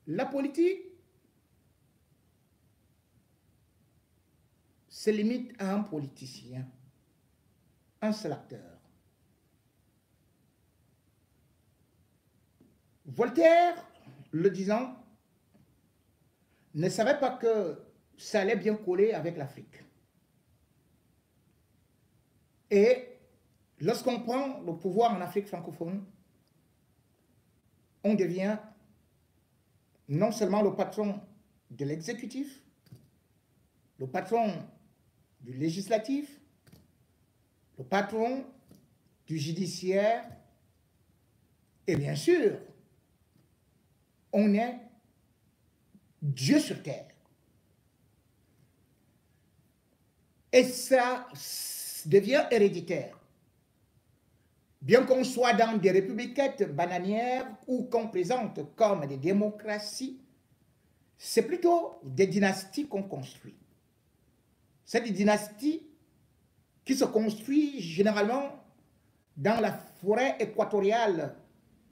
La politique se limite à un politicien, un seul acteur. Voltaire, le disant, ne savait pas que ça allait bien coller avec l'Afrique. Et lorsqu'on prend le pouvoir en Afrique francophone, on devient non seulement le patron de l'exécutif, le patron du législatif, le patron du judiciaire, et bien sûr, on est Dieu sur terre. Et ça devient héréditaire. Bien qu'on soit dans des républiquettes bananières ou qu'on présente comme des démocraties, c'est plutôt des dynasties qu'on construit. C'est des dynasties qui se construisent généralement dans la forêt équatoriale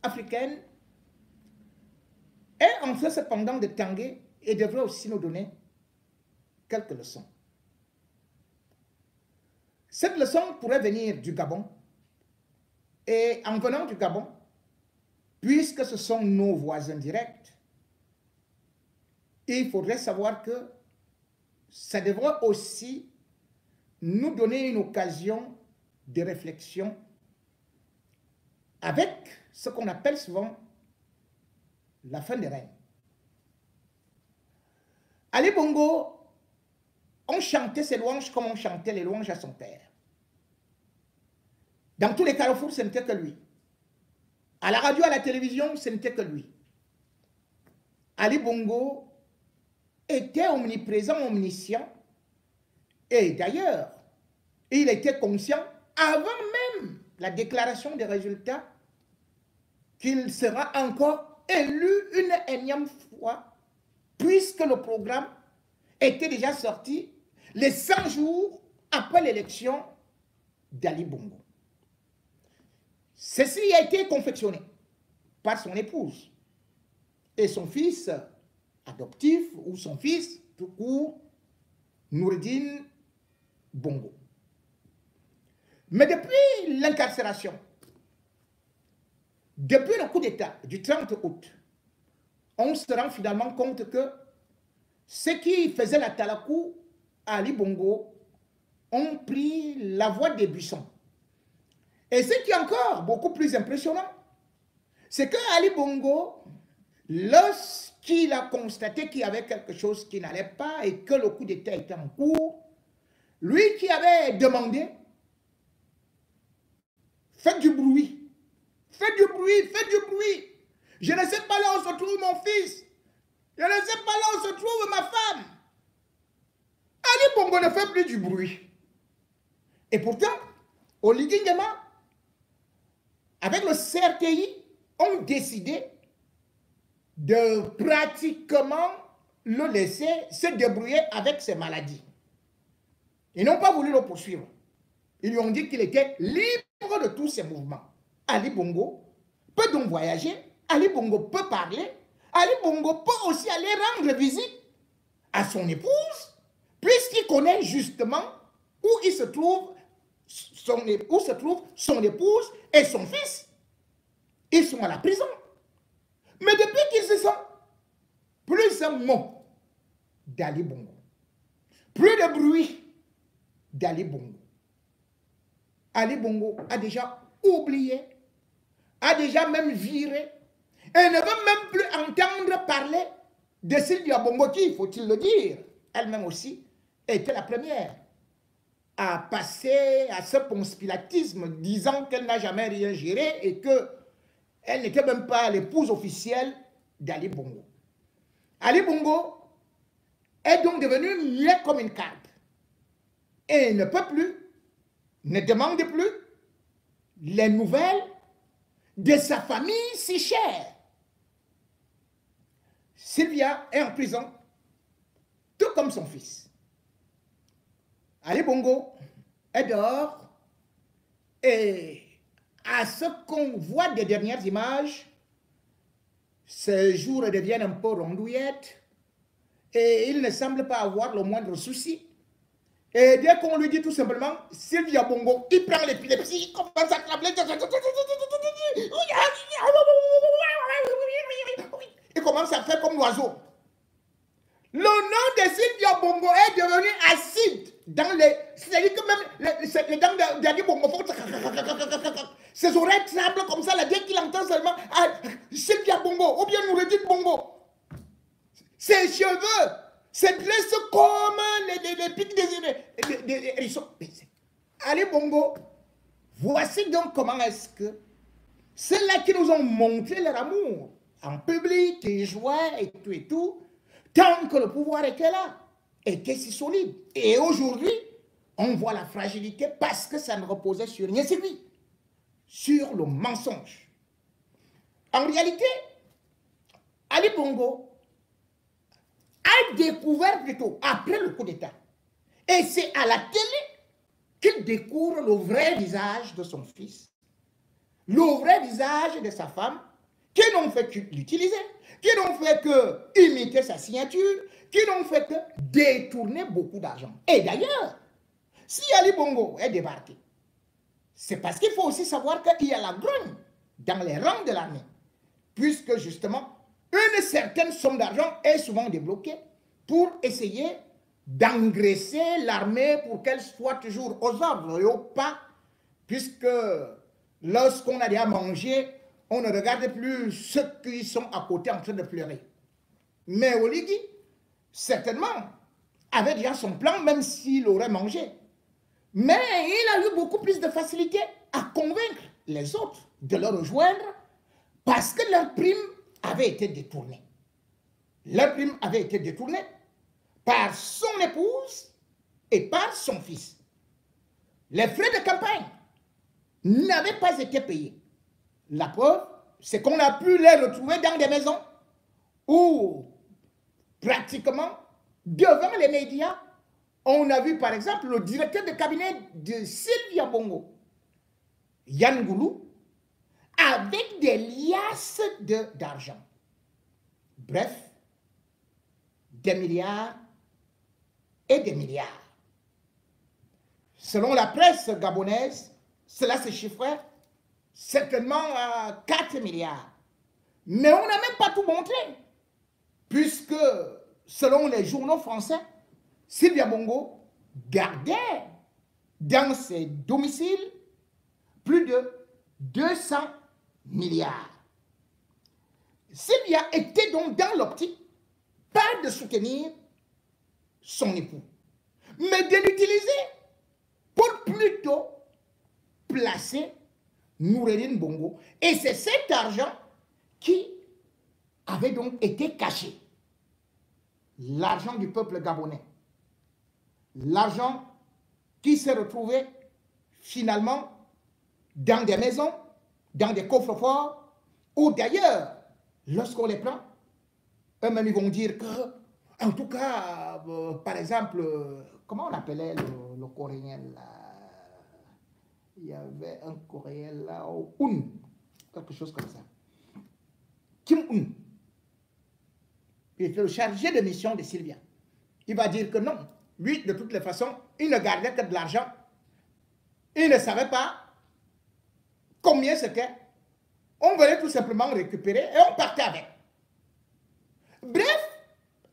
africaine et on fait cependant de Tanguay et devrait aussi nous donner quelques leçons. Cette leçon pourrait venir du Gabon. Et en venant du Gabon, puisque ce sont nos voisins directs, il faudrait savoir que ça devrait aussi nous donner une occasion de réflexion avec ce qu'on appelle souvent la fin des règnes. Ali Bongo, on chantait ses louanges comme on chantait les louanges à son père. Dans tous les carrefours, ce n'était que lui. À la radio, à la télévision, ce n'était que lui. Ali Bongo était omniprésent, omniscient. Et d'ailleurs, il était conscient, avant même la déclaration des résultats, qu'il sera encore élu une énième fois, puisque le programme était déjà sorti les 100 jours après l'élection d'Ali Bongo. Ceci a été confectionné par son épouse et son fils adoptif ou son fils tout court, Noureddine Bongo. Mais depuis l'incarcération, depuis le coup d'État du 30 août, on se rend finalement compte que ceux qui faisaient la talakou à Ali Bongo ont pris la voie des buissons. Et ce qui est encore beaucoup plus impressionnant, c'est que Ali Bongo, lorsqu'il a constaté qu'il y avait quelque chose qui n'allait pas et que le coup d'État était en cours, lui qui avait demandé, faites du bruit, faites du bruit, faites du bruit. Je ne sais pas là où se trouve mon fils. Je ne sais pas là où se trouve ma femme. Ali Bongo ne fait plus du bruit. Et pourtant, au Liguingema, avec le CRTI, ont décidé de pratiquement le laisser se débrouiller avec ses maladies. Ils n'ont pas voulu le poursuivre. Ils lui ont dit qu'il était libre de tous ses mouvements. Ali Bongo peut donc voyager, Ali Bongo peut parler, Ali Bongo peut aussi aller rendre visite à son épouse, puisqu'il connaît justement où il se trouve son épouse et son fils. Ils sont à la prison. Mais depuis qu'ils se sont, plus un mot d'Ali Bongo, plus de bruit d'Ali Bongo. Ali Bongo a déjà oublié, a déjà même viré, et ne veut même plus entendre parler de Sylvia Bongo qui, faut-il le dire, elle-même aussi, était la première à passer à ce conspiratisme, disant qu'elle n'a jamais rien géré et qu'elle n'était même pas l'épouse officielle d'Ali Bongo. Ali Bongo est donc devenu muet comme une carpe et ne peut plus, ne demande plus les nouvelles de sa famille si chère. Sylvia est en prison, tout comme son fils. Ali Bongo est dehors et à ce qu'on voit des dernières images, Ces jours deviennent un peu rondouillettes et il ne semble pas avoir le moindre souci. Et dès qu'on lui dit tout simplement, Sylvia Bongo, il prend l'épilepsie, il commence à trembler. Il commence à faire comme l'oiseau. Le nom de Sylvia Bongo est devenu acide dans les... C'est-à-dire que même les dents de Daddy Bongo font... Ses oreilles tremblent comme ça, là, dès qu'il entend seulement Sylvia Bongo, ou bien Noureddine Bongo. Ses cheveux se dressent comme les pics des hérissons. Ali Bongo, voici donc comment est-ce que ceux-là qui nous ont montré leur amour en public, et joie et tout, tant que le pouvoir était là, était si solide. Et aujourd'hui, on voit la fragilité parce que ça ne reposait sur rien, c'est lui, sur le mensonge. En réalité, Ali Bongo a découvert plutôt après le coup d'État. Et c'est à la télé qu'il découvre le vrai visage de son fils, le vrai visage de sa femme, qui n'ont fait que l'utiliser, qui n'ont fait que imiter sa signature, qui n'ont fait que détourner beaucoup d'argent. Et d'ailleurs, si Ali Bongo est débarqué, c'est parce qu'il faut aussi savoir qu'il y a la grogne dans les rangs de l'armée, puisque justement, une certaine somme d'argent est souvent débloquée pour essayer d'engraisser l'armée pour qu'elle soit toujours aux ordres et au pas, puisque lorsqu'on a déjà mangé, on ne regarde plus ceux qui sont à côté en train de pleurer. Mais Oligui, certainement, avait déjà son plan, même s'il aurait mangé. Mais il a eu beaucoup plus de facilité à convaincre les autres de le rejoindre parce que leur prime avait été détournée. Leur prime avait été détournée par son épouse et par son fils. Les frais de campagne n'avaient pas été payés. La preuve, c'est qu'on a pu les retrouver dans des maisons où, pratiquement, devant les médias, on a vu par exemple le directeur de cabinet de Sylvia Bongo, Yann Goulou, avec des liasses d'argent. Bref, des milliards et des milliards. Selon la presse gabonaise, cela se chiffrait certainement à 4 milliards. Mais on n'a même pas tout montré, puisque selon les journaux français, Sylvia Bongo gardait dans ses domiciles plus de 200 milliards. Sylvia était donc dans l'optique, pas de soutenir son époux, mais de l'utiliser pour plutôt placer Noureddine Bongo. Et c'est cet argent qui avait donc été caché. L'argent du peuple gabonais. L'argent qui s'est retrouvé finalement dans des maisons, dans des coffres-forts, ou d'ailleurs, lorsqu'on les prend, eux-mêmes ils vont dire que, en tout cas, par exemple, comment on appelait le Coréen là? Il y avait un Coréen là, quelque chose comme ça. Kim Un. Il était le chargé de mission de Sylvia. Il va dire que non, lui, de toutes les façons, il ne gardait que de l'argent. Il ne savait pas combien c'était. On venait tout simplement récupérer et on partait avec. Bref,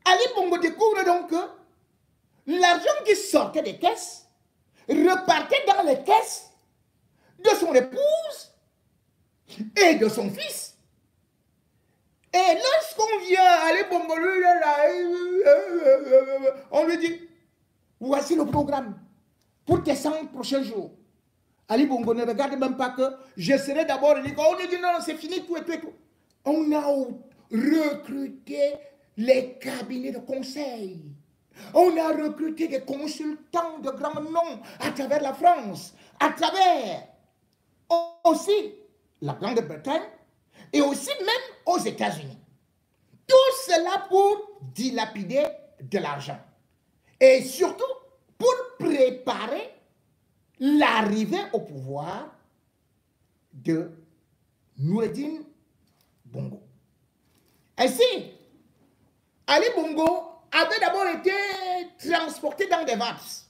Ali Bongo découvre donc que l'argent qui sortait des caisses repartait dans les caisses de son épouse et de son fils. Et lorsqu'on vient Ali Bongo, on lui dit, voici le programme pour tes 100 prochains jours. Ali Bongo ne regarde même pas que je serai d'abord. On lui dit non, c'est fini, tout et tout et tout. On a recruté les cabinets de conseil. On a recruté des consultants de grands noms à travers la France, à travers aussi la Grande-Bretagne et aussi même aux États-Unis. Tout cela pour dilapider de l'argent. Et surtout pour préparer l'arrivée au pouvoir de Noureddine Bongo. Ainsi, Ali Bongo avait d'abord été transporté dans des valses.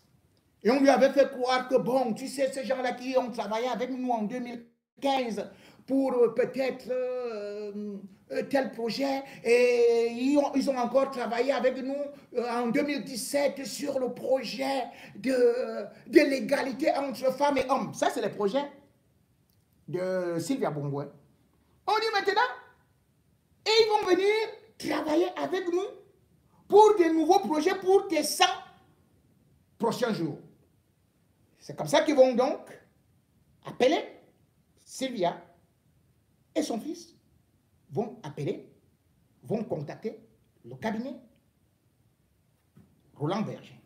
Et on lui avait fait croire que, bon, tu sais, ces gens-là qui ont travaillé avec nous en 2015 pour peut-être tel projet, et ils ont encore travaillé avec nous en 2017 sur le projet de l'égalité entre femmes et hommes. Ça, c'est le projet de Sylvia Bongo. On dit maintenant, et ils vont venir travailler avec nous pour de nouveaux projets pour tes 100 prochains jours. C'est comme ça qu'ils vont donc appeler Sylvia et son fils vont contacter le cabinet Roland Berger.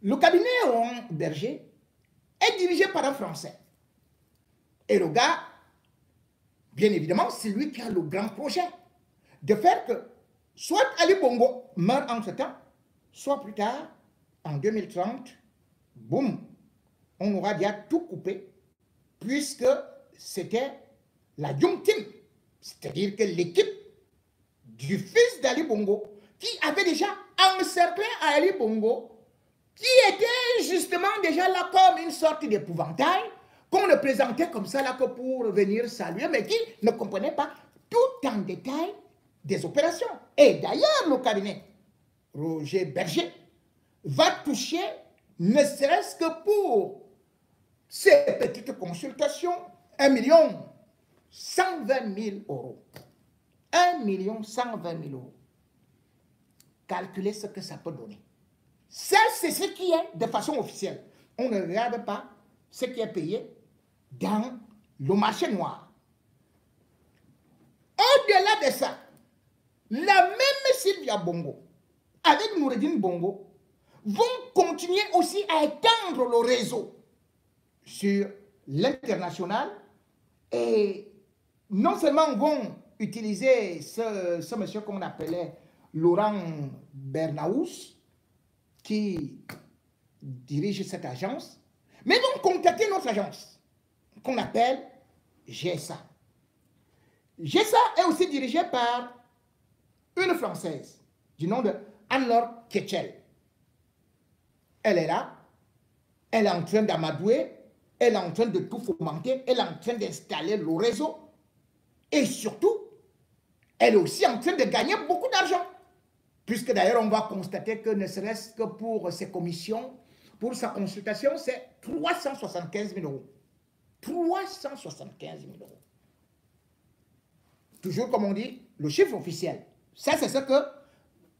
Le cabinet Roland Berger est dirigé par un Français. Et le gars, bien évidemment, c'est lui qui a le grand projet de faire que soit Ali Bongo meurt en ce temps, soit plus tard, en 2030, boum, on aura déjà tout coupé, puisque c'était la Young Team, c'est-à-dire que l'équipe du fils d'Ali Bongo, qui avait déjà encerclé Ali Bongo, qui était justement déjà là comme une sorte d'épouvantail, qu'on le présentait comme ça là que pour venir saluer, mais qui ne comprenait pas tout en détail des opérations. Et d'ailleurs, le cabinet Roger Berger va toucher, ne serait-ce que pour ces petites consultations, 1 120 000 euros. 1 120 000 euros. Calculez ce que ça peut donner. Ça, c'est ce qui est de façon officielle. On ne regarde pas ce qui est payé dans le marché noir. Au-delà de ça, la même Sylvia Bongo, avec Noureddine Bongo, vont continuer aussi à étendre le réseau sur l'international et non seulement vont utiliser ce monsieur qu'on appelait Laurent Bernaous, qui dirige cette agence, mais vont contacter notre agence, qu'on appelle GSA. GSA est aussi dirigée par une Française, du nom de Anne-Laure Ketchel. Elle est là, elle est en train d'amadouer, elle est en train de tout fomenter, elle est en train d'installer le réseau, et surtout, elle est aussi en train de gagner beaucoup d'argent. Puisque d'ailleurs, on va constater que ne serait-ce que pour ses commissions, pour sa consultation, c'est 375 000 euros. 375 000 euros. Toujours comme on dit, le chiffre officiel. Ça, c'est ce que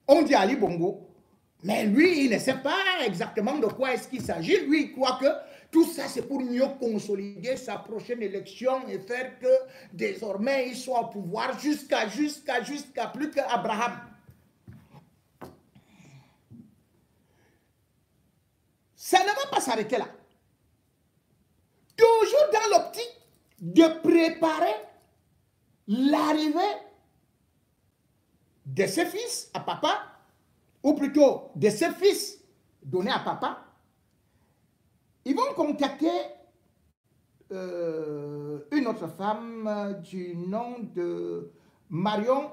on dit à Ali Bongo. Mais lui, il ne sait pas exactement de quoi est-ce qu'il s'agit. Lui, il croit que tout ça, c'est pour mieux consolider sa prochaine élection et faire que désormais, il soit au pouvoir jusqu'à plus qu'Abraham. Ça ne va pas s'arrêter là. Toujours dans l'optique de préparer l'arrivée de ses fils à papa, ou plutôt de ses fils donnés à papa, ils vont contacter une autre femme du nom de Marion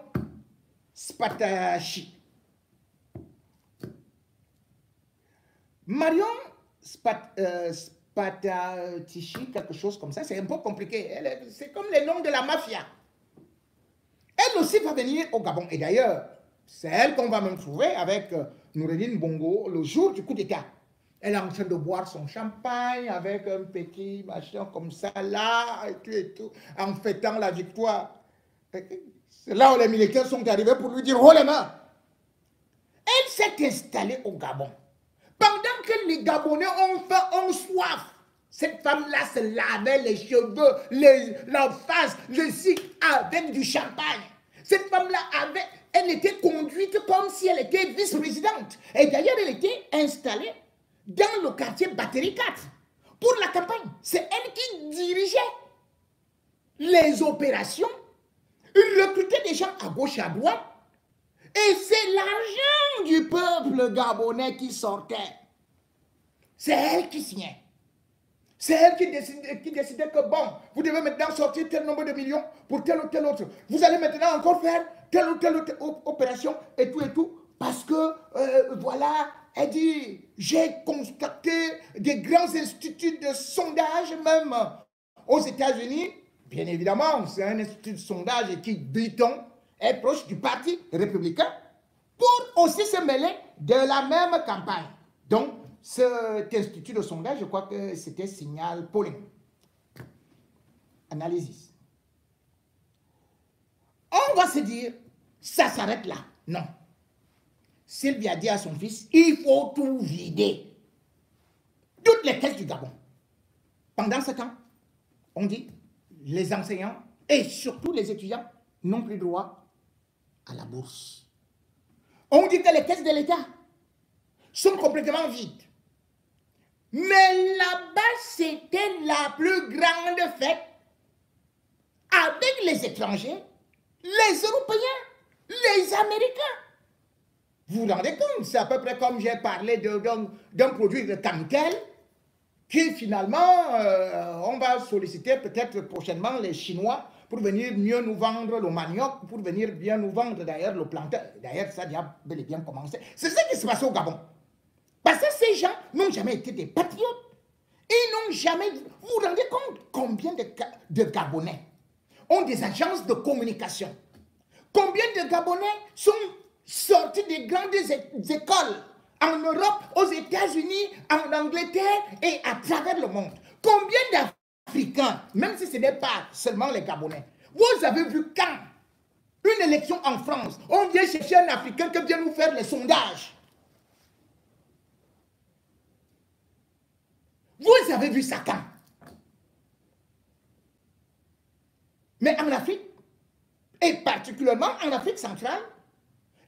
Spatachi. Marion Spatachi, quelque chose comme ça, c'est un peu compliqué. C'est comme les noms de la mafia. Elle aussi va venir au Gabon. Et d'ailleurs, c'est elle qu'on va même trouver avec Noureddine Bongo le jour du coup d'État. Elle est en train de boire son champagne avec un petit machin comme ça, là, et tout, en fêtant la victoire. C'est là où les militaires sont arrivés pour lui dire « Oh les mains !» Elle s'est installée au Gabon. Pendant que les Gabonais ont soif, cette femme-là se lavait les cheveux, la face, le cycle avec du champagne. Cette femme-là elle était conduite comme si elle était vice-présidente. Et d'ailleurs, elle était installée dans le quartier Batterie 4 pour la campagne. C'est elle qui dirigeait les opérations, recrutait des gens à gauche et à droite. Et c'est l'argent du peuple gabonais qui sortait. C'est elle qui signait. C'est elle qui décidait que bon, vous devez maintenant sortir tel nombre de millions pour tel ou tel autre. Vous allez maintenant encore faire telle ou telle opération et tout. Parce que, voilà, elle dit, j'ai constaté des grands instituts de sondage, même aux États-Unis. Bien évidemment, c'est un institut de sondage qui, dit-on, est proche du Parti républicain pour aussi se mêler de la même campagne. Donc, cet institut de sondage, je crois que c'était Signal Polling. Analysis. On va se dire, ça s'arrête là. Non. Sylvie a dit à son fils, il faut tout vider. Toutes les caisses du Gabon. Pendant ce temps, on dit, les enseignants et surtout les étudiants n'ont plus droit à la bourse. On dit que les caisses de l'État sont complètement vides. Mais là-bas, c'était la plus grande fête avec les étrangers, les Européens, les Américains. Vous vous rendez compte, c'est à peu près comme j'ai parlé d'un produit de Cankel qui finalement, on va solliciter peut-être prochainement les Chinois pour venir mieux nous vendre le manioc, pour venir bien nous vendre d'ailleurs le plantain. D'ailleurs, ça a bel et bien commencé. C'est ça qui se passe au Gabon. Parce que ces gens n'ont jamais été des patriotes. Ils n'ont jamais... Vous vous rendez compte combien de Gabonais ont des agences de communication? Combien de Gabonais sont sortis des grandes écoles en Europe, aux États-Unis, en Angleterre et à travers le monde? Combien d'Africains, même si ce n'est pas seulement les Gabonais, vous avez vu quand une élection en France, on vient chercher un Africain qui vient nous faire les sondages? Vous avez vu ça quand? Mais en Afrique, et particulièrement en Afrique centrale,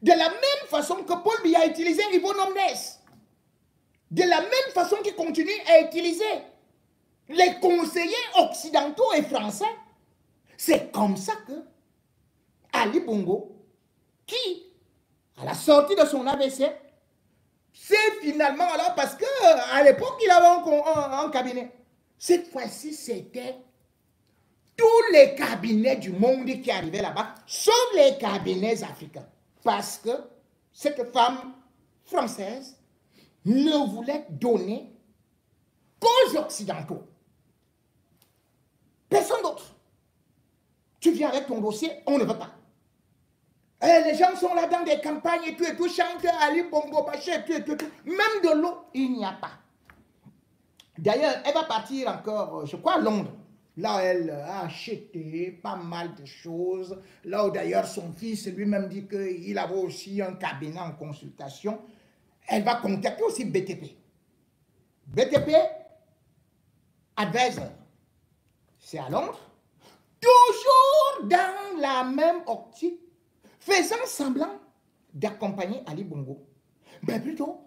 de la même façon que Paul Biya a utilisé Yvonne Omnes, de la même façon qu'il continue à utiliser les conseillers occidentaux et français, c'est comme ça que Ali Bongo, qui, à la sortie de son AVC, c'est finalement alors parce qu'à l'époque, il avait un cabinet. Cette fois-ci, c'était tous les cabinets du monde qui arrivaient là-bas, sauf les cabinets africains. Parce que cette femme française ne voulait donner qu'aux Occidentaux. Personne d'autre. Tu viens avec ton dossier, on ne veut pas. Et les gens sont là dans des campagnes et tout, chantent Ali Bongo Baché et tout. Même de l'eau, il n'y a pas. D'ailleurs, elle va partir encore, je crois, à Londres. Là, elle a acheté pas mal de choses. Là où d'ailleurs son fils lui-même dit qu'il avait aussi un cabinet en consultation. Elle va contacter aussi BTP. BTP, advisor. C'est à Londres. Toujours dans la même optique, faisant semblant d'accompagner Ali Bongo. Mais plutôt,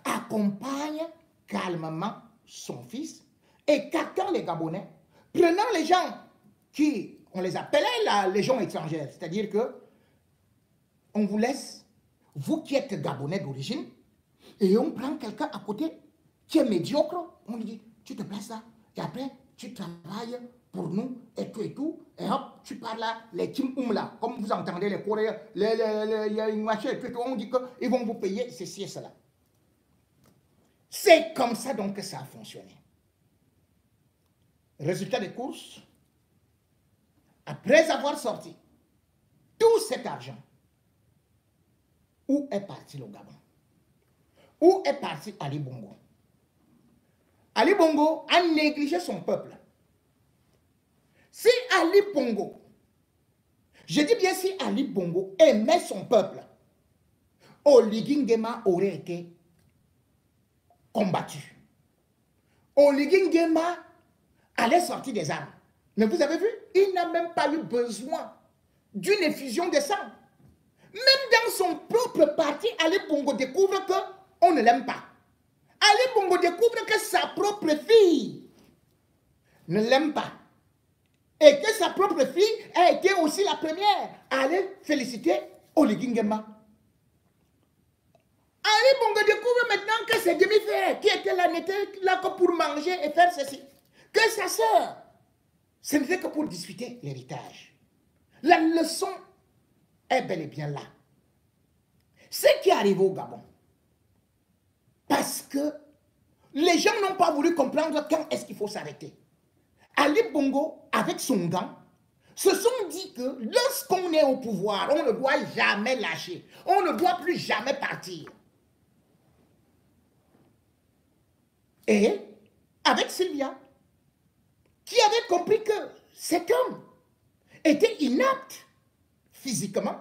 accompagne calmement son fils, écartant les Gabonais, prenant les gens qui, on les appelait la légion étrangère, c'est-à-dire que on vous laisse, vous qui êtes Gabonais d'origine, et on prend quelqu'un à côté qui est médiocre, on lui dit, tu te places là, et après, tu travailles pour nous, et tout, et hop, tu parles là, les Kim là, comme vous entendez les Coréens, les machins, et tout, on dit qu'ils vont vous payer ceci et cela. C'est comme ça donc que ça a fonctionné. Résultat des courses, après avoir sorti tout cet argent, où est parti le Gabon? Où est parti Ali Bongo? Ali Bongo a négligé son peuple. Si Ali Bongo, je dis bien si Ali Bongo aimait son peuple, Oligui Nguema aurait été combattu. Oligui Nguema allait sortir des armes. Mais vous avez vu, il n'a même pas eu besoin d'une effusion de sang. Même dans son propre parti, Ali Bongo découvre qu'on ne l'aime pas. Ali Bongo découvre que sa propre fille ne l'aime pas. Et que sa propre fille a été aussi la première à aller féliciter Oligui Nguema. Ali Bongo découvre maintenant que ses demi-frères qui étaient là n'étaient là que pour manger et faire ceci. que sa sœur, ce n'était que pour discuter l'héritage. La leçon est bel et bien là. Ce qui est arrivé au Gabon, parce que les gens n'ont pas voulu comprendre quand est-ce qu'il faut s'arrêter. Ali Bongo, avec son gant, se sont dit que lorsqu'on est au pouvoir, on ne doit jamais lâcher. On ne doit plus jamais partir. Et avec Sylvia, qui avait compris que cet homme était inapte physiquement,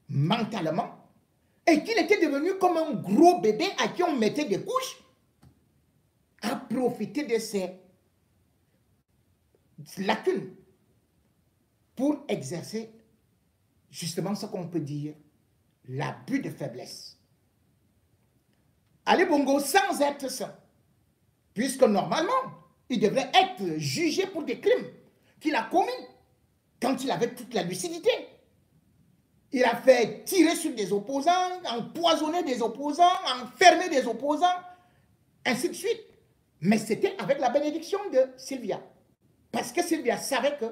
mentalement, et qu'il était devenu comme un gros bébé à qui on mettait des couches, a profité de ses lacunes pour exercer justement ce qu'on peut dire l'abus de faiblesse. Ali Bongo, sans être saint, puisque normalement, il devrait être jugé pour des crimes qu'il a commis quand il avait toute la lucidité. Il a fait tirer sur des opposants, empoisonner des opposants, enfermer des opposants, ainsi de suite. Mais c'était avec la bénédiction de Sylvia. Parce que Sylvia savait que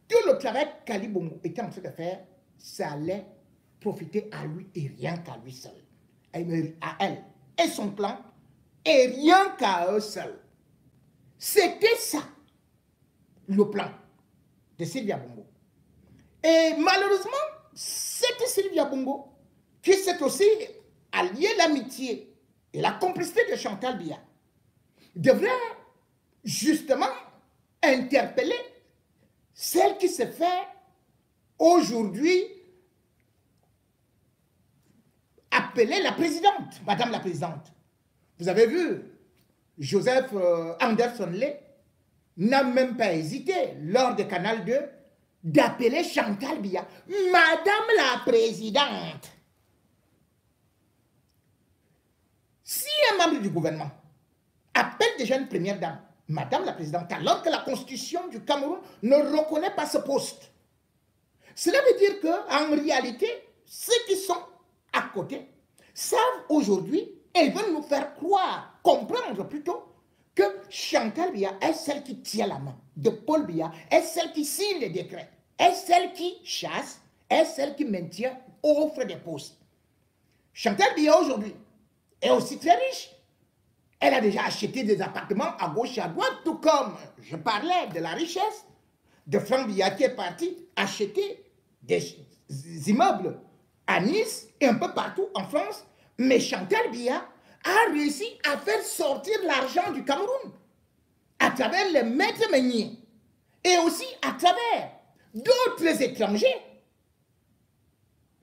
tout le travail qu'Ali Bongo était en train de faire, ça allait profiter à lui et rien qu'à lui seul. À elle et son clan, et rien qu'à eux seuls. C'était ça, le plan de Sylvia Bongo. Et malheureusement, c'était Sylvia Bongo qui s'est aussi allié l'amitié et la complicité de Chantal Biya. Devrait justement interpeller celle qui se fait aujourd'hui appeler la présidente, Madame la Présidente. Vous avez vu, Joseph Anderson Lee n'a même pas hésité, lors de Canal 2, d'appeler Chantal Biya Madame la Présidente. Si un membre du gouvernement appelle déjà une première dame Madame la Présidente, alors que la Constitution du Cameroun ne reconnaît pas ce poste, cela veut dire qu'en réalité, ceux qui sont à côté savent aujourd'hui et veulent nous faire croire, comprendre plutôt, que Chantal Biya est celle qui tient la main de Paul Biya, est celle qui signe les décrets, est celle qui chasse, est celle qui maintient, offre des postes. Chantal Biya aujourd'hui est aussi très riche. Elle a déjà acheté des appartements à gauche et à droite, tout comme je parlais de la richesse de Franck Biya qui est parti acheter des immeubles à Nice et un peu partout en France. Mais Chantal Biya a réussi à faire sortir l'argent du Cameroun à travers les maîtres meuniers et aussi à travers d'autres étrangers,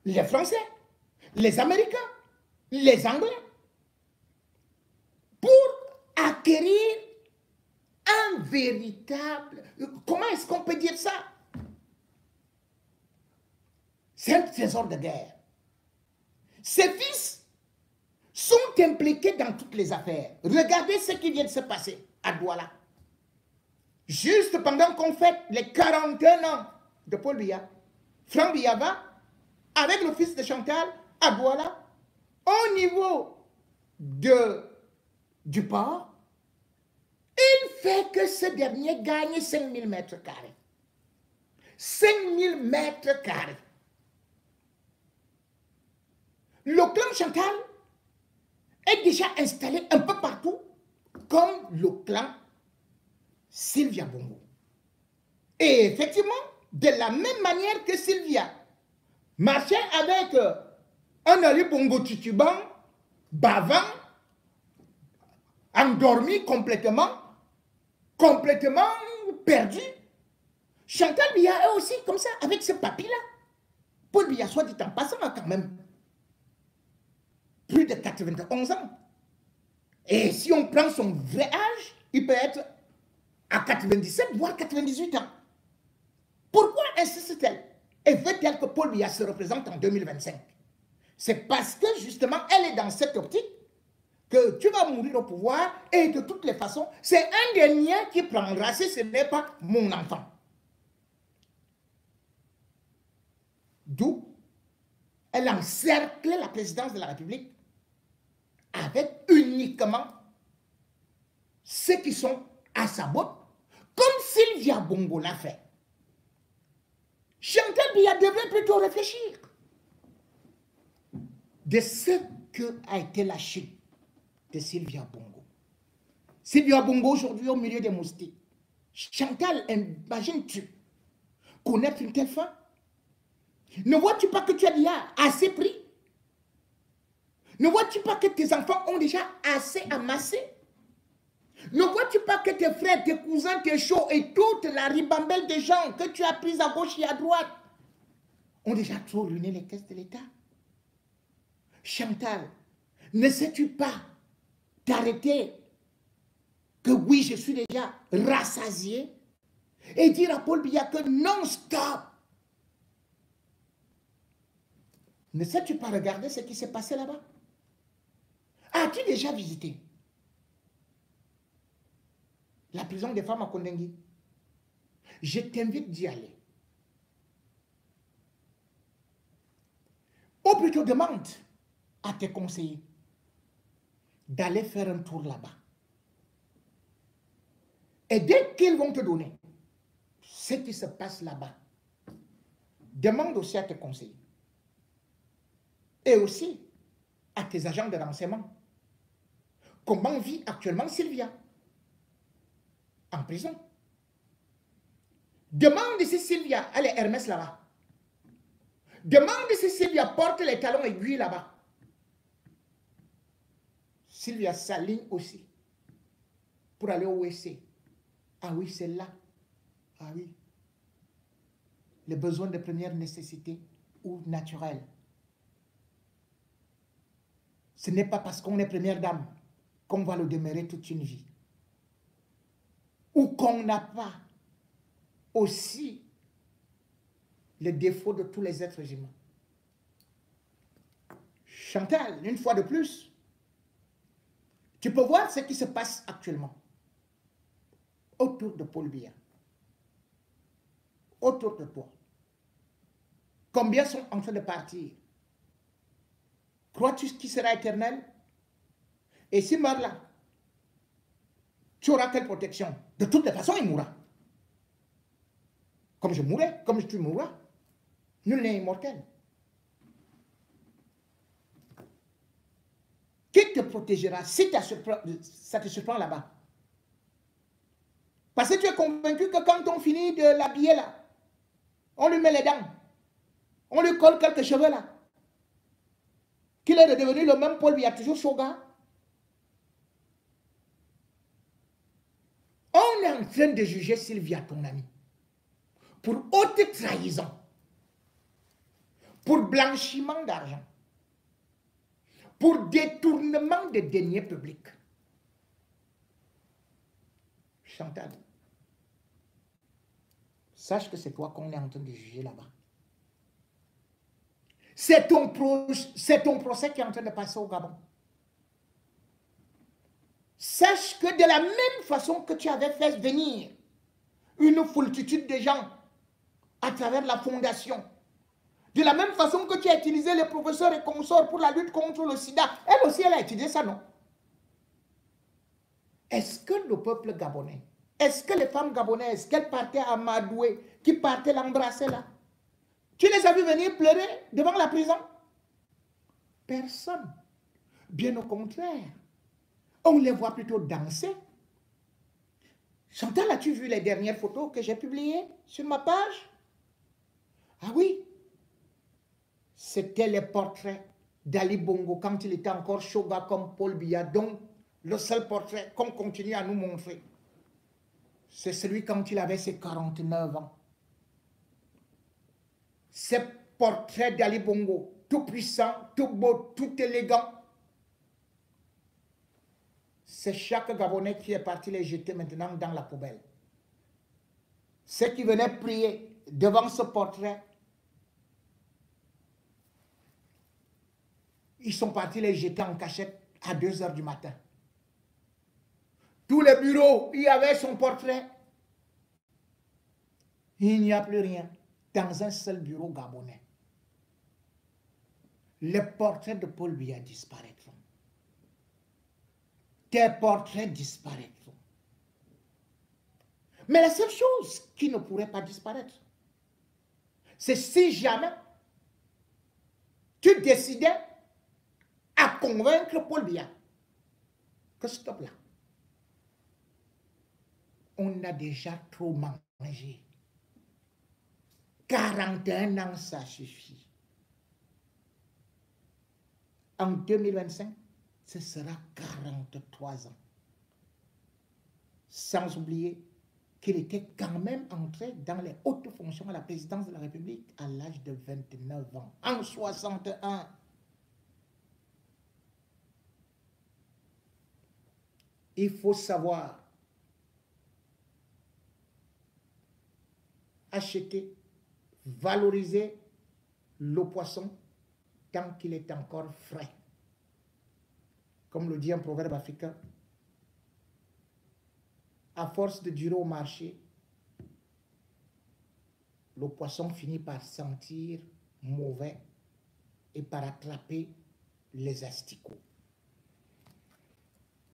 les Français, les Américains, les Anglais, pour acquérir un véritable... Comment est-ce qu'on peut dire ça? C'est un trésor de guerre. Ses fils sont impliqués dans toutes les affaires. Regardez ce qui vient de se passer à Douala. Juste pendant qu'on fête les 41 ans de Paul Biya, Franck Biya va, avec le fils de Chantal, à Douala, au niveau du port, il fait que ce dernier gagne 5000 mètres carrés. 5000 mètres carrés. Le clan Chantal est déjà installé un peu partout, comme le clan Sylvia Bongo. Et effectivement, de la même manière que Sylvia marchait avec un Ali Bongo titubant, bavant, endormi complètement perdu, Chantal Biya est aussi comme ça, avec ce papy-là. Paul Biya, soit dit en passant, a quand même plus de 91 ans. Et si on prend son vrai âge, il peut être à 97, voire 98 ans. Pourquoi insiste-t-elle et veut-elle que Paul Biya se représente en 2025? C'est parce que justement, elle est dans cette optique que tu vas mourir au pouvoir et de toutes les façons, c'est un des miens qui prendra si ce n'est pas mon enfant. D'où elle encercle la présidence de la République avec uniquement ceux qui sont à sa botte Sylvia Bongo l'a fait, Chantal Biya devrait plutôt réfléchir de ce que a été la chute de Sylvia Bongo. Sylvia Bongo aujourd'hui au milieu des moustiques. Chantal, imagines-tu connaître une telle femme? Ne vois-tu pas que tu as déjà assez pris? Ne vois-tu pas que tes enfants ont déjà assez amassé? Ne vois-tu pas que tes frères, tes cousins, tes chauds et toute la ribambelle de gens que tu as pris à gauche et à droite ont déjà trop ruiné les caisses de l'État? Chantal, ne sais-tu pas t'arrêter que oui, je suis déjà rassasié et dire à Paul Biya que non, stop. Ne sais-tu pas regarder ce qui s'est passé là-bas? As-tu déjà visité la prison des femmes à Kondengui? Je t'invite d'y aller. Ou plutôt demande à tes conseillers d'aller faire un tour là-bas. Et dès qu'ils vont te donner ce qui se passe là-bas, demande aussi à tes conseillers et aussi à tes agents de renseignement comment vit actuellement Sylvia en prison. Demande si Sylvia a les Hermès là-bas. Demande si Sylvia porte les talons aiguilles là-bas. Sylvia s'aligne aussi pour aller au WC. Ah oui, c'est là. Ah oui. Les besoins de première nécessité ou naturels. Ce n'est pas parce qu'on est première dame qu'on va le demeurer toute une vie. Ou qu'on n'a pas aussi les défauts de tous les êtres humains. Chantal, une fois de plus, tu peux voir ce qui se passe actuellement autour de Paul Biya, autour de toi. Combien sont en train de partir? Crois-tu qu'il sera éternel? Et s'il meurt là, tu auras quelle protection? De toutes les façons, il mourra. Comme je mourrai, comme tu mourras. Nul n'est immortel. Qui te protégera si ça te surprend là-bas? Parce que tu es convaincu que quand on finit de l'habiller là, on lui met les dents, on lui colle quelques cheveux là, qu'il est devenu le même Paul Biya, toujours Shoga. On est en train de juger Sylvia, ton ami, pour haute trahison, pour blanchiment d'argent, pour détournement de deniers publics. Chantal, sache que c'est toi qu'on est en train de juger là-bas. C'est ton procès qui est en train de passer au Gabon. Sache que de la même façon que tu avais fait venir une foultitude de gens à travers la fondation, de la même façon que tu as utilisé les professeurs et consorts pour la lutte contre le sida, elle aussi, elle a utilisé ça, non? Est-ce que le peuple gabonais, est-ce que les femmes gabonaises, qu'elles partaient à Madoué, qui partaient l'embrasser là, tu les as vu venir pleurer devant la prison? Personne. Bien au contraire. On les voit plutôt danser. Chantal, as-tu vu les dernières photos que j'ai publiées sur ma page? Ah oui. C'était les portraits d'Ali Bongo quand il était encore Shoga comme Paul Biya. Donc, le seul portrait qu'on continue à nous montrer, c'est celui quand il avait ses 49 ans. Ces portraits d'Ali Bongo, tout puissant, tout beau, tout élégant. C'est chaque Gabonais qui est parti les jeter maintenant dans la poubelle. Ceux qui venaient prier devant ce portrait, ils sont partis les jeter en cachette à 2 h du matin. Tous les bureaux, il y avait son portrait. Il n'y a plus rien dans un seul bureau gabonais. Les portraits de Paul Biya disparaîtront. Tes portraits disparaîtront. Mais la seule chose qui ne pourrait pas disparaître, c'est si jamais tu décidais à convaincre Paul Biya que stop là. On a déjà trop mangé. 41 ans, ça suffit. En 2025, ce sera 43 ans. Sans oublier qu'il était quand même entré dans les hautes fonctions à la présidence de la République à l'âge de 29 ans, en 61. Il faut savoir acheter, valoriser le poisson tant qu'il est encore frais. Comme le dit un proverbe africain, à force de durer au marché, le poisson finit par sentir mauvais et par attraper les asticots.